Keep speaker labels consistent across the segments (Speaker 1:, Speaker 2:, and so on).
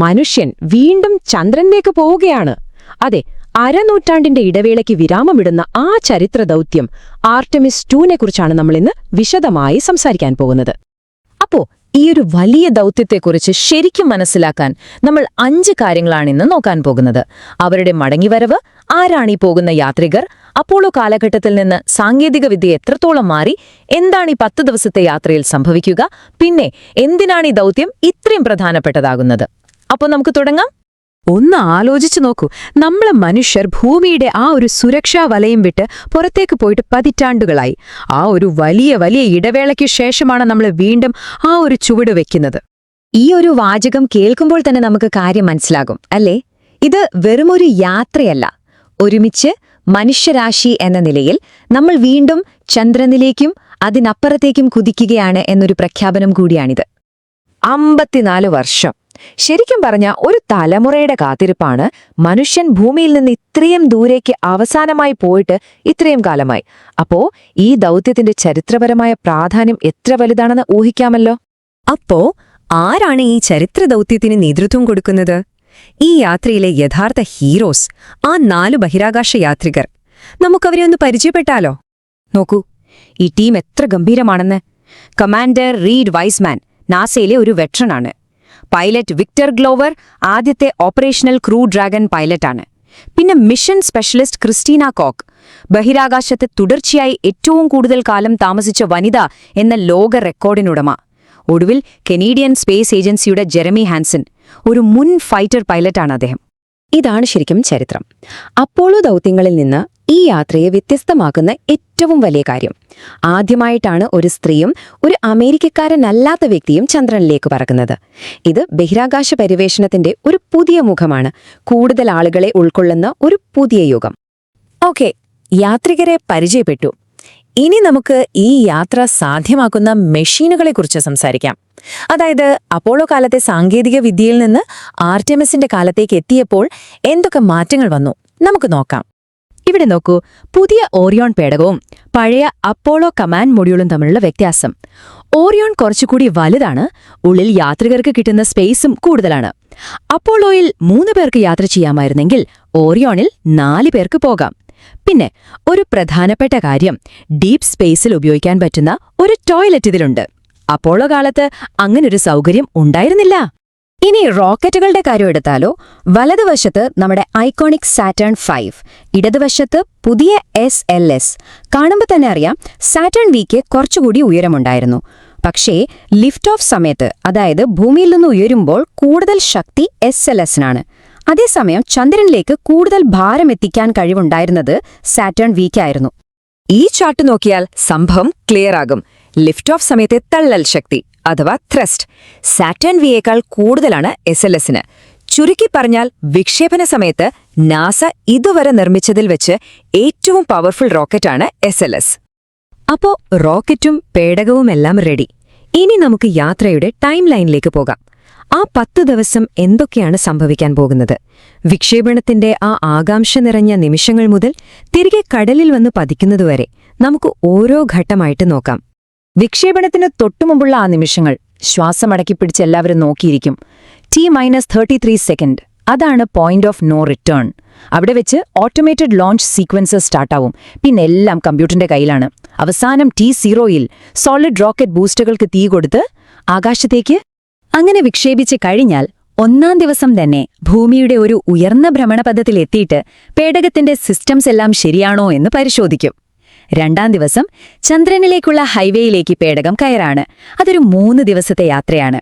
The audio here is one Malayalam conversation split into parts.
Speaker 1: മനുഷ്യൻ വീണ്ടും ചന്ദ്രനിലേക്ക് പോവുകയാണ്. അതെ, അരനൂറ്റാണ്ടിന്റെ ഇടവേളയ്ക്ക് വിരാമമിടുന്ന ആ ചരിത്ര ദൗത്യം ആർടെമിസ് 2 കുറിച്ചാണ് നമ്മളിന്ന് വിശദമായി സംസാരിക്കാൻ പോകുന്നത്.
Speaker 2: അപ്പോ ഈയൊരു വലിയ ദൗത്യത്തെക്കുറിച്ച് ശരിക്കും മനസ്സിലാക്കാൻ നമ്മൾ 5 കാര്യങ്ങളാണിന്ന് നോക്കാൻ പോകുന്നത്. അവരുടെ മടങ്ങിവരവ്, ആരാണീ പോകുന്ന യാത്രികർ, അപ്പോളോ കാലഘട്ടത്തിൽ നിന്ന് സാങ്കേതികവിദ്യ എത്രത്തോളം മാറി, എന്താണ് ഈ 10 ദിവസത്തെ യാത്രയിൽ സംഭവിക്കുക, പിന്നെ എന്തിനാണ് ഈ ദൗത്യം ഇത്രയും പ്രധാനപ്പെട്ടതാകുന്നത്. അപ്പോൾ നമുക്ക് തുടങ്ങാം.
Speaker 1: ഒന്ന് ആലോചിച്ചു നോക്കൂ. നമ്മളെ മനുഷ്യർ ഭൂമിയുടെ ആ ഒരു സുരക്ഷാ വലയം വിട്ട് പുറത്തേക്ക് പോയിട്ട് പതിറ്റാണ്ടുകളായി. ആ ഒരു വലിയ വലിയ ഇടവേളയ്ക്കു ശേഷമാണ് നമ്മൾ വീണ്ടും ആ ഒരു ചുവട് വെക്കുന്നത്.
Speaker 2: ഈ ഒരു വാചകം കേൾക്കുമ്പോൾ തന്നെ നമുക്ക് കാര്യം മനസ്സിലാകും, അല്ലേ? ഇത് വെറുമൊരു യാത്രയല്ല. ഒരുമിച്ച് മനുഷ്യരാശി എന്ന നിലയിൽ നമ്മൾ വീണ്ടും ചന്ദ്രനിലേക്കും അതിനപ്പുറത്തേക്കും കുതിക്കുകയാണ് എന്നൊരു പ്രഖ്യാപനം കൂടിയാണിത്.
Speaker 1: 54 വർഷം. ശരിക്കും പറഞ്ഞ ഒരു തലമുറയുടെ കാത്തിരിപ്പാണ്. മനുഷ്യൻ ഭൂമിയിൽ നിന്ന് ഇത്രയും ദൂരേക്ക് അവസാനമായി പോയിട്ട് ഇത്രയും കാലമായി. അപ്പോ ഈ ദൗത്യത്തിന്റെ ചരിത്രപരമായ പ്രാധാന്യം എത്ര വലുതാണെന്ന് ഊഹിക്കാമല്ലോ.
Speaker 2: അപ്പോ ആരാണ് ഈ ചരിത്ര ദൗത്യത്തിന് നേതൃത്വം കൊടുക്കുന്നത്? ഈ യാത്രയിലെ യഥാർത്ഥ ഹീറോസ്, ആ 4 ബഹിരാകാശ യാത്രികർ. നമുക്കവരെ ഒന്ന് പരിചയപ്പെട്ടാലോ? നോക്കൂ, ഈ ടീം എത്ര ഗംഭീരമാണെന്ന്. കമാൻഡർ റീഡ് വൈസ്മാൻ നാസയിലെ ഒരു വെറ്ററനാണ്. പൈലറ്റ് വിക്ടർ ഗ്ലോവർ ആദ്യത്തെ ഓപ്പറേഷണൽ ക്രൂ ഡ്രാഗൺ പൈലറ്റാണ്. പിന്നെ മിഷൻ സ്പെഷ്യലിസ്റ്റ് ക്രിസ്റ്റീന കോക്ക്, ബഹിരാകാശത്ത് തുടർച്ചയായി ഏറ്റവും കൂടുതൽ കാലം താമസിച്ച വനിത എന്ന ലോക റെക്കോർഡിനുടമ. ഒടുവിൽ കനേഡിയൻ സ്പേസ് ഏജൻസിയുടെ ജെറമി ഹാൻസൺ, ഒരു മുൻ ഫൈറ്റർ പൈലറ്റാണ് അദ്ദേഹം. ഇതാണ് ശരിക്കും ചരിത്രം. അപ്പോളോ ദൗത്യങ്ങളിൽ നിന്ന് ഈ യാത്രയെ വ്യത്യസ്തമാക്കുന്ന ഏറ്റവും വലിയ കാര്യം, ആദ്യമായിട്ടാണ് ഒരു സ്ത്രീയും ഒരു അമേരിക്കക്കാരനല്ലാത്ത വ്യക്തിയും ചന്ദ്രനിലേക്ക് പറക്കുന്നത്. ഇത് ബഹിരാകാശ പര്യവേഷണത്തിന്റെ ഒരു പുതിയ മുഖമാണ്, കൂടുതൽ ആളുകളെ ഉൾക്കൊള്ളുന്ന ഒരു പുതിയ യുഗം. ഓക്കെ, യാത്രികരെ പരിചയപ്പെട്ടു. ഇനി നമുക്ക് ഈ യാത്ര സാധ്യമാക്കുന്ന മെഷീനുകളെക്കുറിച്ച് സംസാരിക്കാം. അതായത് അപ്പോളോ കാലത്തെ സാങ്കേതിക വിദ്യയിൽ നിന്ന് ആർടെമിസിന്റെ കാലത്തേക്ക് എത്തിയപ്പോൾ എന്തൊക്കെ മാറ്റങ്ങൾ വന്നു നമുക്ക് നോക്കാം. ഇവിടെ നോക്കൂ, പുതിയ ഓറിയോൺ പേടകവും പഴയ അപ്പോളോ കമാൻഡ് മൊഡ്യൂളും തമ്മിലുള്ള വ്യത്യാസം. ഓറിയോൺ കുറച്ചുകൂടി വലുതാണ്, ഉള്ളിൽ യാത്രികർക്ക് കിട്ടുന്ന സ്പേസും കൂടുതലാണ്. അപ്പോളോയിൽ 3 പേർക്ക് യാത്ര ചെയ്യാമായിരുന്നെങ്കിൽ ഓറിയോണിൽ 4 പേർക്ക് പോകാം. പിന്നെ ഒരു പ്രധാനപ്പെട്ട കാര്യം, ഡീപ് സ്പേസിൽ ഉപയോഗിക്കാൻ പറ്റുന്ന ഒരു ടോയ്ലറ്റ് ഇതിലുണ്ട്. അപ്പോളോ കാലത്ത് അങ്ങനൊരു സൗകര്യം ഉണ്ടായിരുന്നില്ല. ഇനി റോക്കറ്റുകളുടെ കാര്യം എടുത്താലോ, വലതുവശത്ത് നമ്മുടെ ഐക്കോണിക് സാറ്റേൺ 5, ഇടതുവശത്ത് പുതിയ SLS. കാണുമ്പോൾ തന്നെ അറിയാം, സാറ്റേൺ വിക്ക് കുറച്ചുകൂടി ഉയരമുണ്ടായിരുന്നു. പക്ഷേ ലിഫ്റ്റ് ഓഫ് സമയത്ത്, അതായത് ഭൂമിയിൽ നിന്ന് ഉയരുമ്പോൾ കൂടുതൽ ശക്തി SLSനാണ്. അതേസമയം ചന്ദ്രനിലേക്ക് കൂടുതൽ ഭാരം എത്തിക്കാൻ കഴിവുണ്ടായിരുന്നത് സാറ്റേൺ വിക്കായിരുന്നു. ഈ ചാർട്ട് നോക്കിയാൽ സംഭവം ക്ലിയർ ആകും. ലിഫ്റ്റ് ഓഫ് സമയത്തെ തള്ളൽ ശക്തി അഥവാ ത്രസ്റ്റ് സാറ്റേൺ വിയേക്കാൾ കൂടുതലാണ് SLSന്. ചുരുക്കി പറഞ്ഞാൽ വിക്ഷേപണ സമയത്ത് നാസ ഇതുവരെ നിർമ്മിച്ചതിൽ വെച്ച് ഏറ്റവും പവർഫുൾ റോക്കറ്റാണ് SLS. അപ്പോ റോക്കറ്റും പേടകവുമെല്ലാം റെഡി. ഇനി നമുക്ക് യാത്രയുടെ ടൈം ലൈനിലേക്ക് പോകാം. ആ 10 ദിവസം എന്തൊക്കെയാണ് സംഭവിക്കാൻ പോകുന്നത്? വിക്ഷേപണത്തിന്റെ ആ ആകാംക്ഷ നിറഞ്ഞ നിമിഷങ്ങൾ മുതൽ തിരികെ കടലിൽ വന്ന് പതിക്കുന്നതുവരെ നമുക്ക് ഓരോ ഘട്ടമായിട്ട് നോക്കാം. വിക്ഷേപണത്തിന് തൊട്ടുമുമ്പുള്ള ആ നിമിഷങ്ങൾ ശ്വാസമടക്കിപ്പിടിച്ച് എല്ലാവരും നോക്കിയിരിക്കും. T-33 സെക്കൻഡ്, അതാണ് പോയിന്റ് ഓഫ് നോ റിട്ടേൺ. അവിടെ വെച്ച് ഓട്ടോമേറ്റഡ് ലോഞ്ച് സീക്വൻസസ് സ്റ്റാർട്ടാവും. പിന്നെ എല്ലാം കമ്പ്യൂട്ടറിന്റെ കയ്യിലാണ്. അവസാനം T0യിൽ സോളിഡ് റോക്കറ്റ് ബൂസ്റ്ററുകൾക്ക് തീ കൊടുത്ത് ആകാശത്തേക്ക് അങ്ങനെ വിക്ഷേപിച്ച് കഴിഞ്ഞാൽ 1-ാം ദിവസം തന്നെ ഭൂമിയുടെ ഒരു ഉയർന്ന ഭ്രമണപഥത്തിൽ എത്തിയിട്ട് പേടകത്തിന്റെ സിസ്റ്റംസ് എല്ലാം ശരിയാണോ എന്ന് പരിശോധിക്കും. 2-ാം ദിവസം ചന്ദ്രനിലേക്കുള്ള ഹൈവേയിലേക്ക് പേടകം കയറാണ്. അതൊരു 3 ദിവസത്തെ യാത്രയാണ്.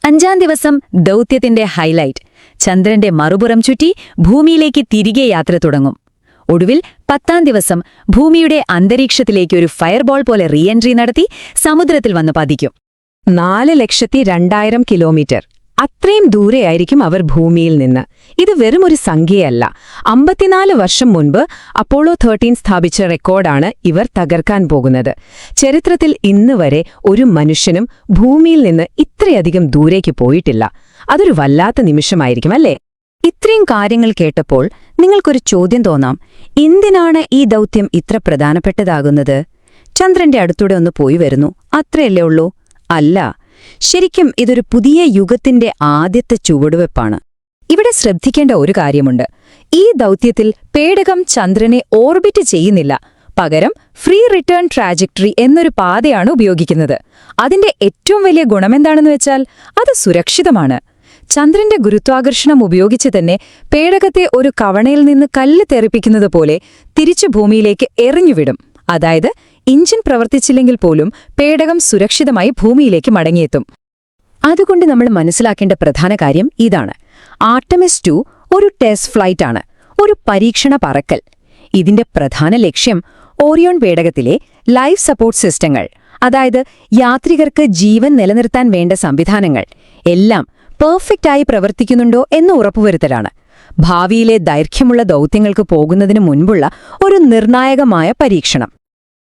Speaker 2: 5-ാം ദിവസം ദൗത്യത്തിന്റെ ഹൈലൈറ്റ്, ചന്ദ്രന്റെ മറുപുറം ചുറ്റി ഭൂമിയിലേക്ക് തിരികെ യാത്ര തുടങ്ങും. ഒടുവിൽ 10-ാം ദിവസം ഭൂമിയുടെ അന്തരീക്ഷത്തിലേക്ക് ഒരു ഫയർബോൾ പോലെ റീഎൻട്രി നടത്തി സമുദ്രത്തിൽ വന്ന് പതിക്കും. 4,02,000 കിലോമീറ്റർ, അത്രയും ദൂരെയായിരിക്കും അവർ ഭൂമിയിൽ നിന്ന്. ഇത് വെറുമൊരു സംഖ്യയല്ല. 54 വർഷം മുൻപ് അപ്പോളോ 13 സ്ഥാപിച്ച റെക്കോർഡാണ് ഇവർ തകർക്കാൻ പോകുന്നത്. ചരിത്രത്തിൽ ഇന്ന് വരെ ഒരു മനുഷ്യനും ഭൂമിയിൽ നിന്ന് ഇത്രയധികം ദൂരേക്ക് പോയിട്ടില്ല. അതൊരു വല്ലാത്ത നിമിഷമായിരിക്കും, അല്ലേ? ഇത്രയും കാര്യങ്ങൾ കേട്ടപ്പോൾ നിങ്ങൾക്കൊരു ചോദ്യം തോന്നാം, എന്തിനാണ് ഈ ദൗത്യം ഇത്ര പ്രധാനപ്പെട്ടതാകുന്നത്? ചന്ദ്രന്റെ അടുത്തൂടെ ഒന്ന് പോയി വരുന്നു, അത്രയല്ലേ ഉള്ളൂ? അല്ല, ശരിക്കും ഇതൊരു പുതിയ യുഗത്തിന്റെ ആദ്യത്തെ ചുവടുവെപ്പാണ്. ഇവിടെ ശ്രദ്ധിക്കേണ്ട ഒരു കാര്യമുണ്ട്. ഈ ദൗത്യത്തിൽ പേടകം ചന്ദ്രനെ ഓർബിറ്റ് ചെയ്യുന്നില്ല, പകരം ഫ്രീ റിട്ടേൺ ട്രാജക്ടറി എന്നൊരു പാതയാണ് ഉപയോഗിക്കുന്നത്. അതിന്റെ ഏറ്റവും വലിയ ഗുണമെന്താണെന്ന് വെച്ചാൽ അത് സുരക്ഷിതമാണ്. ചന്ദ്രന്റെ ഗുരുത്വാകർഷണം ഉപയോഗിച്ച് തന്നെ പേടകത്തെ ഒരു കവണയിൽ നിന്ന് കല്ല് തെറിപ്പിക്കുന്നത് പോലെ തിരിച്ചു ഭൂമിയിലേക്ക് എറിഞ്ഞുവിടും. അതായത് എഞ്ചിൻ പ്രവർത്തിച്ചില്ലെങ്കിൽ പോലും പേടകം സുരക്ഷിതമായി ഭൂമിയിലേക്ക് മടങ്ങിയെത്തും. അതുകൊണ്ട് നമ്മൾ മനസ്സിലാക്കേണ്ട പ്രധാന കാര്യം ഇതാണ്: ആർടെമിസ് 2 ഒരു ടെസ്റ്റ് ഫ്ലൈറ്റ് ആണ്, ഒരു പരീക്ഷണ പറക്കൽ. ഇതിന്റെ പ്രധാന ലക്ഷ്യം ഓറിയോൺ പേടകത്തിലെ ലൈഫ് സപ്പോർട്ട് സിസ്റ്റങ്ങൾ, അതായത് യാത്രികർക്ക് ജീവൻ നിലനിർത്താൻ വേണ്ട സംവിധാനങ്ങൾ എല്ലാം പെർഫെക്റ്റായി പ്രവർത്തിക്കുന്നുണ്ടോ എന്ന് ഉറപ്പുവരുത്തലാണ്. ഭാവിയിലെ ദൈർഘ്യമുള്ള ദൗത്യങ്ങൾക്ക് പോകുന്നതിന് മുൻപുള്ള ഒരു നിർണായകമായ പരീക്ഷണം.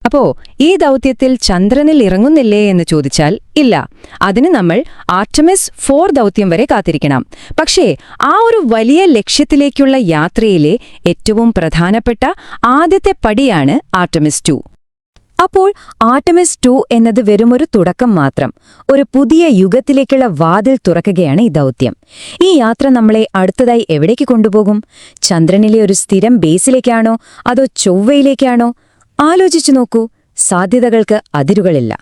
Speaker 2: അപ്പോ ഈ ദൗത്യത്തിൽ ചന്ദ്രനിൽ ഇറങ്ങുന്നില്ലേ എന്ന് ചോദിച്ചാൽ ഇല്ല. അതിന് നമ്മൾ ആർടെമിസ് 4 ദൗത്യം വരെ കാത്തിരിക്കണം. പക്ഷേ ആ ഒരു വലിയ ലക്ഷ്യത്തിലേക്കുള്ള യാത്രയിലെ ഏറ്റവും പ്രധാനപ്പെട്ട ആദ്യത്തെ പടിയാണ് ആർടെമിസ് 2. അപ്പോൾ ആർടെമിസ് 2 എന്നത് വെറുമൊരു തുടക്കം മാത്രം. ഒരു പുതിയ യുഗത്തിലേക്കുള്ള വാതിൽ തുറക്കുകയാണ് ഈ ദൗത്യം. ഈ യാത്ര നമ്മളെ അടുത്തതായി എവിടേക്ക് കൊണ്ടുപോകും? ചന്ദ്രനിലെ ഒരു സ്ഥിരം ബേസിലേക്കാണോ അതോ ചൊവ്വയിലേക്കാണോ? ആലോചിച്ചു നോക്കൂ. സാധ്യതകൾക്ക് അതിരുകളില്ല.